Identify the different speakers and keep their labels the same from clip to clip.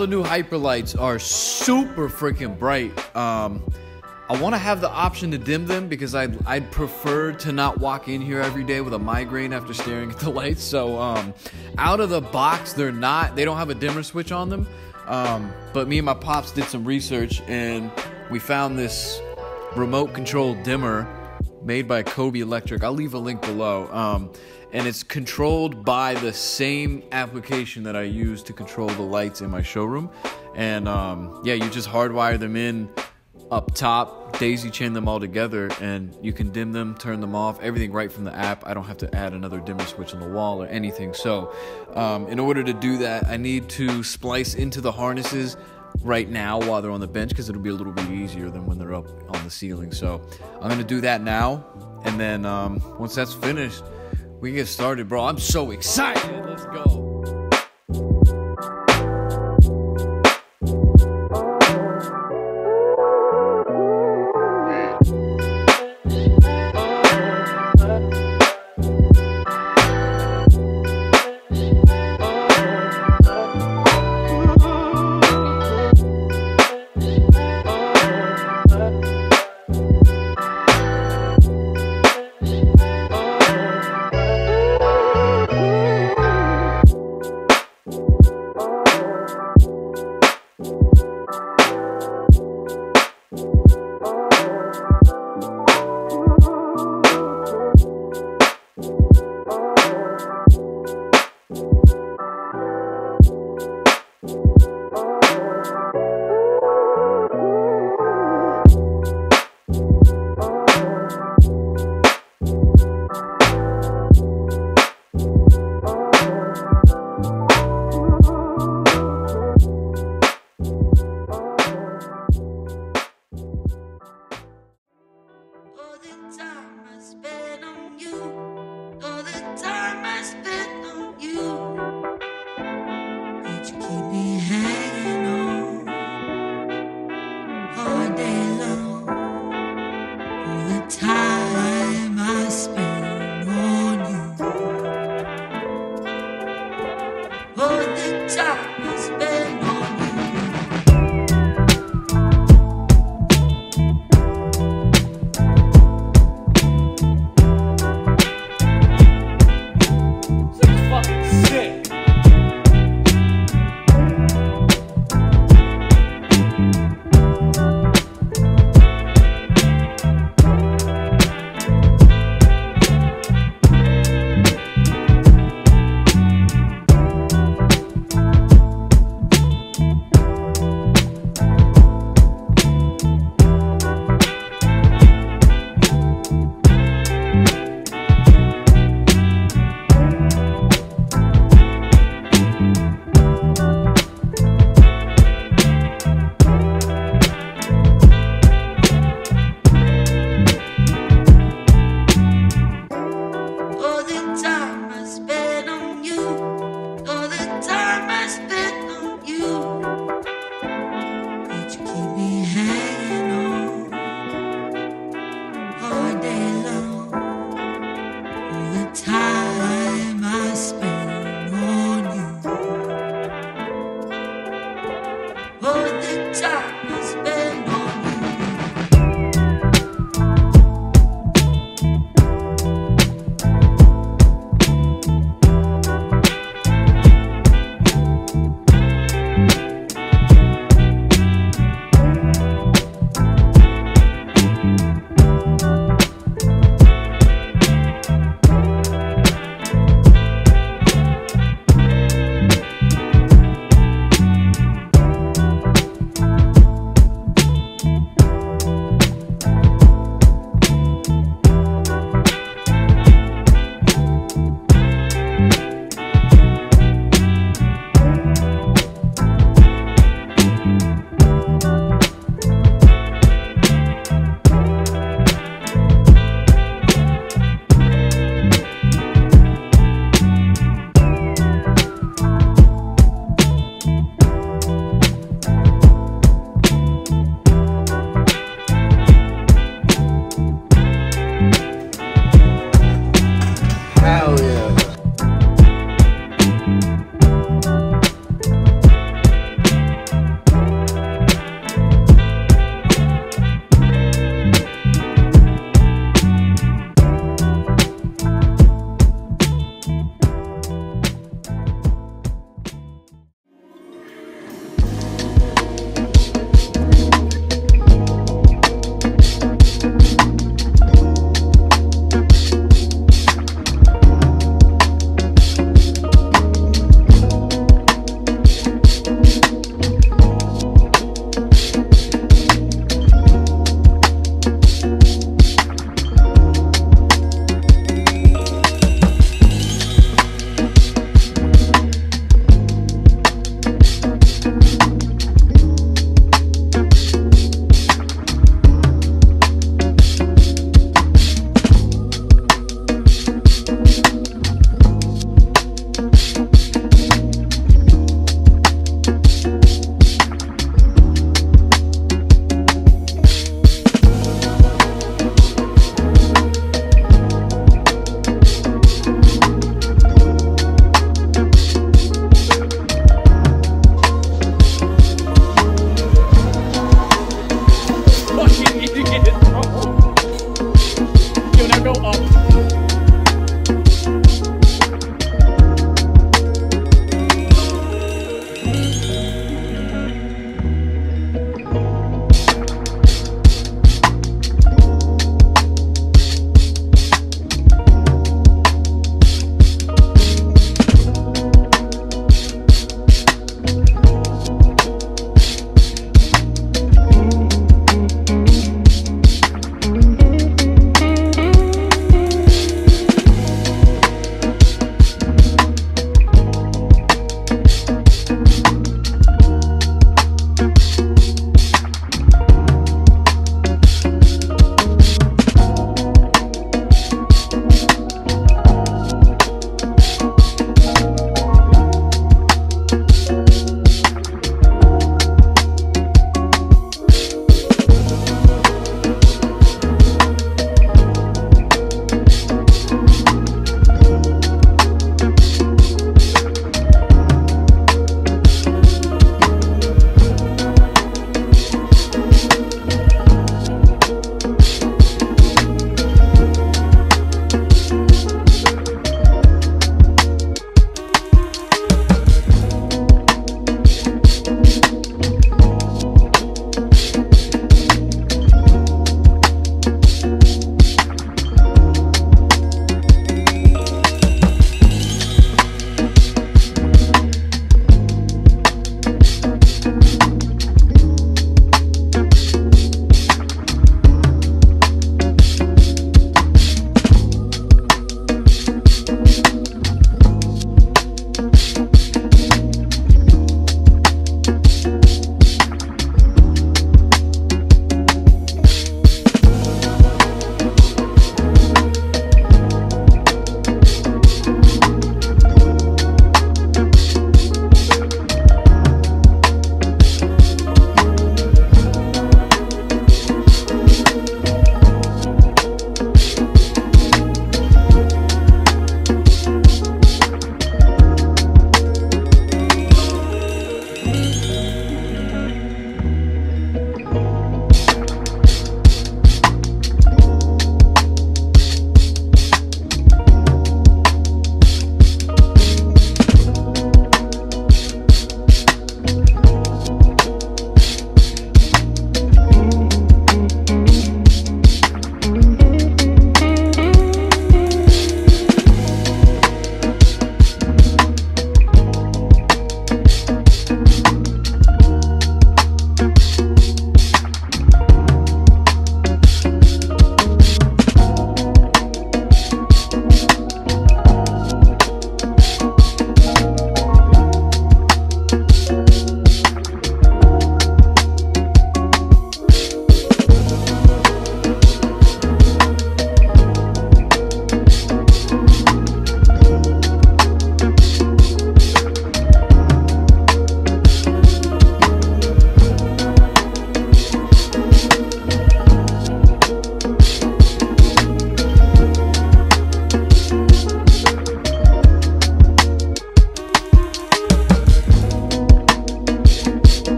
Speaker 1: the new HyperLights are super freaking bright. I want to have the option to dim them because I'd prefer to not walk in here every day with a migraine after staring at the lights. So out of the box, they don't have a dimmer switch on them. But me and my pops did some research and we found this remote controlled dimmer made by Kobe Electric. I'll leave a link below. And it's controlled by the same application that I use to control the lights in my showroom. And yeah, you just hardwire them in up top, daisy chain them all together, and you can dim them, turn them off, everything right from the app. I don't have to add another dimmer switch on the wall or anything. So in order to do that, I need to splice into the harnesses right now while they're on the bench because it'll be a little bit easier than when they're up on the ceiling. So I'm going to do that now, and then once that's finished, we can get started, bro. I'm so excited. Let's go.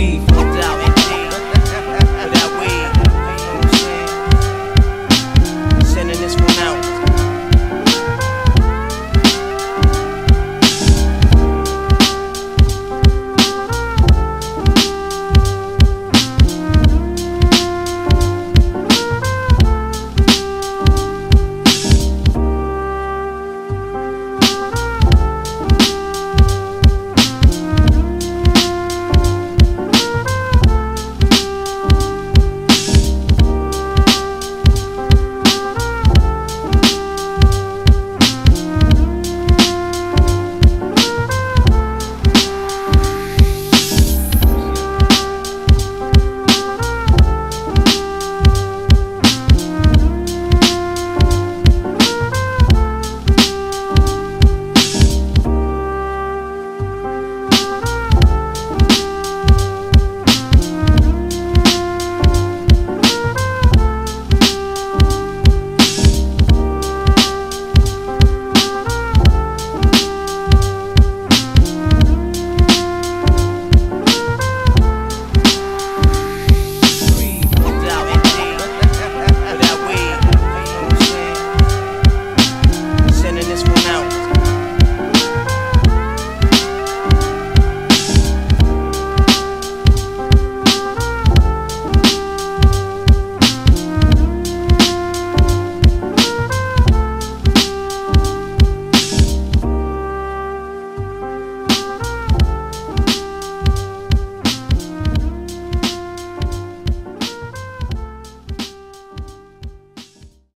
Speaker 2: breathe.